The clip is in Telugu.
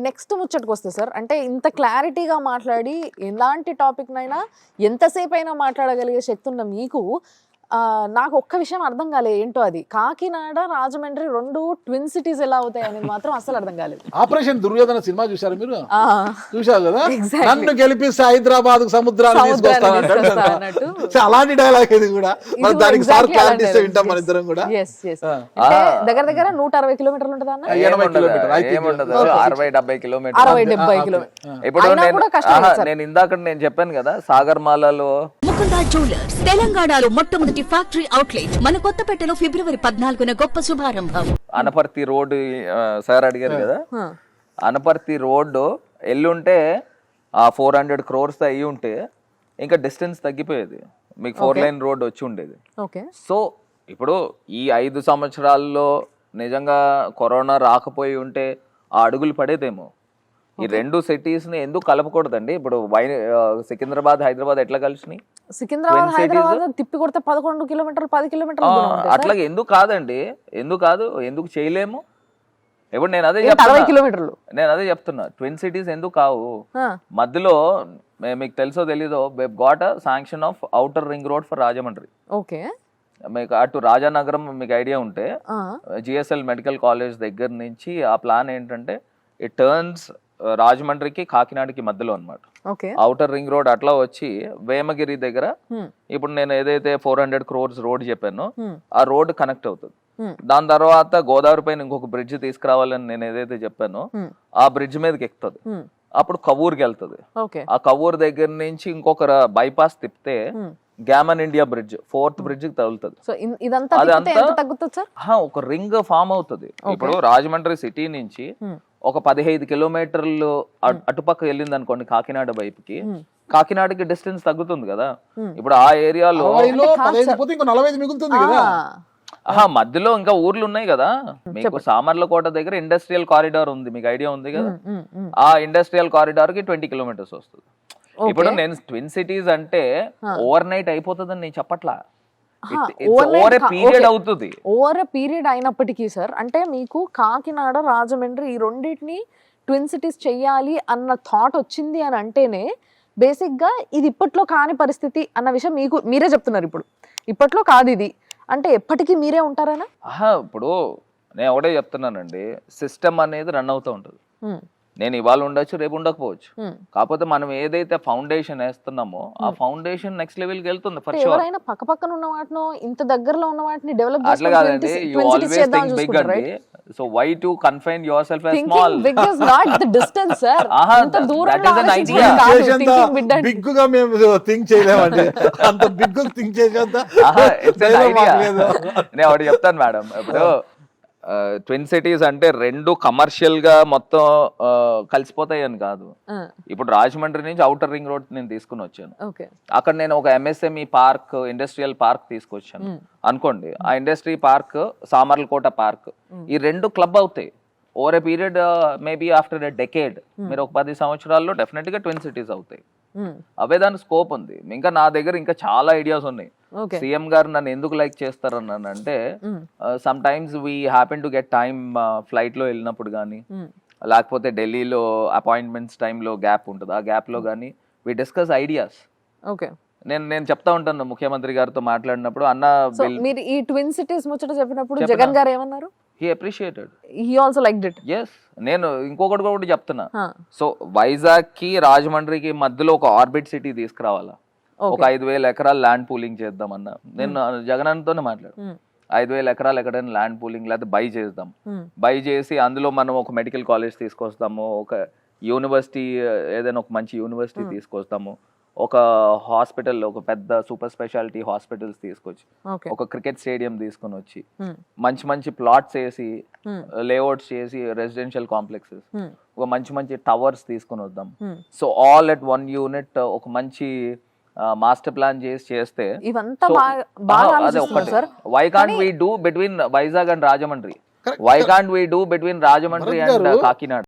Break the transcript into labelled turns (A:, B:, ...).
A: నెక్స్ట్ ముచ్చటకు వస్తే సార్, అంటే ఇంత క్లారిటీగా మాట్లాడి ఎలాంటి టాపిక్ నైనా ఎంతసేపు అయినా మాట్లాడగలిగే శక్తి ఉన్న మీకు నాకు ఒక్క విషయం అర్థం కాలేదు, ఏంటో అది కాకినాడ రాజమండ్రి రెండు ట్విన్ సిటీస్ ఎలా అవుతాయి అనేది మాత్రం అసలు అర్థం కాలేదు.
B: ఆపరేషన్ దుర్యోధన సినిమా చూసారు మీరు? చూసారు కదా, నన్ను గెలిపిస్తే హైదరాబాద్ సముద్రాలు తీసుకొస్తానంటాడు. అలాంటి డైలాగ్ ఇది కూడా, దానికి సార్ క్లారిటీ ఇస్తే వింటాం మన ఇద్దరం కూడా.
A: దగ్గర దగ్గర 160 కిలోమీటర్లు ఉంటుంది అన్న,
C: 60-70 కిలోమీటర్లు. ఇప్పుడు నేను ఇందాక చెప్పాను కదా, సాగర్మాలలో
D: ముకుందా జ్యువెలర్స్ తెలంగాణలో మొట్టమొదటి ఫ్యాక్టరీ అవుట్లెట్ మన కొత్తపేటలో ఫిబ్రవరి 14న గొప్ప శుభారంభం.
C: అనపర్తి రోడ్డు సార్ అడిగారు కదా, అనపర్తి రోడ్డు ఎల్లుంటే ఆ 400 crores అయ్యి ఉంటే ఇంకా డిస్టెన్స్ తగ్గిపోయేది, మీకు 4 lane రోడ్ వచ్చి ఉండేది. సో ఇప్పుడు ఈ 5 సంవత్సరాల్లో నిజంగా కరోనా రాకపోయి ఉంటే ఆ అడుగులు పడేదేమో. ఈ రెండు సిటీస్ ని ఎందుకు కలపకూడదండి? ఇప్పుడు సికింద్రాబాద్ హైదరాబాద్ ఎట్లా కలిసినాయి?
A: సికింద్రాబాద్ హైదరాబాద్ తిప్పి కొడితే 11 కిలోమీటర్లు 10 కిలోమీటర్లు
C: అట్లా ఎందుకు కాదండి, ఎందుకు చేయలేము? ఇప్పుడు నేను అదే చెప్తున్నా, ట్విన్ సిటీస్ ఎందుకు కావు? మధ్యలో మీకు తెలుసో తెలీదో, got a sanction of outer ring road for Rajahmundry.
A: Okay,
C: మీకు అటు రాజానగరం మీకు ఐడియా ఉంటే జిఎస్ఎల్ మెడికల్ కాలేజ్ దగ్గర నుంచి ఆ ప్లాన్ ఏంటంటే ఇట్ టర్న్స్ రాజమండ్రికి కాకినాడకి మధ్యలో అన్నమాట. ఔటర్ రింగ్ రోడ్ అట్లా వచ్చి వేమగిరి దగ్గర ఇప్పుడు నేను ఏదైతే 400 crores రోడ్ చెప్పానో ఆ రోడ్ కనెక్ట్ అవుతుంది. దాని తర్వాత గోదావరి పైన ఇంకొక బ్రిడ్జ్ తీసుకురావాలని నేను ఏదైతే చెప్పానో ఆ బ్రిడ్జ్ మీదకి ఎక్కుతుంది, అప్పుడు కవూర్కి వెళ్తుంది. ఆ కవూర్ దగ్గర నుంచి ఇంకొక బైపాస్ తిప్పితే Gammon India bridge 4th bridge కి తగులుతుంది. ఒక రింగ్ ఫామ్ అవుతుంది. ఇప్పుడు రాజమండ్రి సిటీ నుంచి ఒక 15 కిలోమీటర్లు అటుపక్క వెళ్ళింది అనుకోండి కాకినాడ వైపుకి, కాకినాడకి డిస్టెన్స్ తగ్గుతుంది కదా. ఇప్పుడు ఆ ఏరియాలో మధ్యలో ఇంకా ఊర్లు ఉన్నాయి కదా, మీకు సామర్లకోట దగ్గర ఇండస్ట్రియల్ కారిడార్ ఉంది, మీకు ఐడియా ఉంది కదా. ఆ ఇండస్ట్రియల్ కారిడార్ కి 20 kilometers వస్తుంది. ఇప్పుడు నేను ట్విన్ సిటీస్ అంటే ఓవర్ నైట్ అయిపోతుందని నేను చెప్పట్లా,
A: ఓవర్ పీరియడ్ అయినప్పటికీ సార్, అంటే మీకు కాకినాడ రాజమండ్రి ఈ రెండింటిని ట్విన్ సిటీస్ చెయ్యాలి అన్న థాట్ వచ్చింది అని అంటేనే బేసిక్ గా ఇది ఇప్పట్లో కాని పరిస్థితి అన్న విషయం మీకు మీరే చెప్తున్నారు. ఇప్పుడు ఇప్పట్లో కాదు ఇది అంటే ఎప్పటికీ మీరే ఉంటారనా?
C: ఇప్పుడు నేను ఒకటే చెప్తున్నానండి, సిస్టమ్ అనేది రన్ అవుతూ ఉంటుంది. నేను ఇవాళ ఉండొచ్చు, రేపు ఉండకపోవచ్చు. కాకపోతే మనం ఏదైతే ఫౌండేషన్ వేస్తున్నామో ఆ ఫౌండేషన్ నెక్స్ట్ లెవెల్ కి వెళ్తుంది.
A: ఎవరైనా పక్క పక్కన ఉన్న వాటిని ఇంత దగ్గరలో ఉన్న వాటిని డెవలప్
C: అట్లా కాదండి, యు ఆల్వేస్ థింక్ బిగ్ అండి. So why to confine yourself as small?
A: Big is not the distance sir. అంత దూరంగా
B: బిగ్ గా మేము థింక్ చేయలేమండి, అంత బిగ్ థింక్ చేసేంత
C: నేను ఒకటి చెప్తాను మేడం. ఇప్పుడు ట్విన్ సిటీస్ అంటే రెండు కమర్షియల్ గా మొత్తం కలిసిపోతాయి అని కాదు. ఇప్పుడు రాజమండ్రి నుంచి ఔటర్ రింగ్ రోడ్ నేను తీసుకుని వచ్చాను, అక్కడ నేను ఒక ఎంఎస్ఎంఈ పార్క్, ఇండస్ట్రియల్ పార్క్ తీసుకొచ్చాను అనుకోండి. ఆ ఇండస్ట్రీ పార్క్ సామర్లకోట పార్క్, ఈ రెండు క్లబ్ అవుతాయి over a period, maybe after a decade. మీరు ఒక 10 సంవత్సరాల్లో డెఫినెట్ గా ట్విన్ సిటీస్ అవుతాయి. అవే దాని స్కోప్ ఉంది. ఇంకా నా దగ్గర ఇంకా చాలా ఐడియాస్ ఉన్నాయి. సీఎం గారు నన్ను ఎందుకు లైక్ చేస్తారన్నానంటే, sometimes we happen to get time flight లో వెళ్ళినప్పుడు కానీ, లేకపోతే ఢిల్లీలో అపాయింట్మెంట్స్ టైంలో గ్యాప్ ఉంటుంది, ఆ గ్యాప్ లో కానీ వి డిస్కస్ ఐడియాస్. నేను చెప్తా ఉంటాను ముఖ్యమంత్రి గారితో మాట్లాడినప్పుడు, అన్న
A: మీరు ఈ ట్విన్ సిటీస్ ముచ్చట చెప్పినప్పుడు జగన్ గారు ఏమన్నారు?
C: He appreciated.
A: He also liked it.
C: Yes. నేను ఇంకొకటి కూడా చెప్తున్నా. సో వైజాగ్ కి రాజమండ్రికి మధ్యలో ఒక ఆర్బిట్ సిటీ తీసుకురావాలా, ఒక 5,000 ఎకరాలు ల్యాండ్ పూలింగ్ చేద్దామన్నా. నేను జగనన్నతోనే మాట్లాడు, 5,000 ఎకరాలు ఎక్కడైనా ల్యాండ్ పూలింగ్ లేకపోతే బై చేద్దాం. బై చేసి అందులో మనం ఒక మెడికల్ కాలేజ్ తీసుకొస్తాము, ఒక యూనివర్సిటీ ఏదైనా ఒక మంచి యూనివర్సిటీ తీసుకొస్తాము, ఒక హాస్పిటల్, ఒక పెద్ద సూపర్ స్పెషాలిటీ హాస్పిటల్స్ తీసుకొచ్చి, ఒక క్రికెట్ స్టేడియం తీసుకొని వచ్చి, మంచి మంచి ప్లాట్స్ వేసి, లేఅవుట్స్ చేసి, రెసిడెన్షియల్ కాంప్లెక్సెస్, ఒక మంచి మంచి టవర్స్ తీసుకొని వద్దాం. So all at one unit ఒక మంచి మాస్టర్ ప్లాన్ చేస్తే, అదే ఒకటి. Why can't we do between Vizag and Rajahmundry? Why can't we do between Rajahmundry and Kakinada?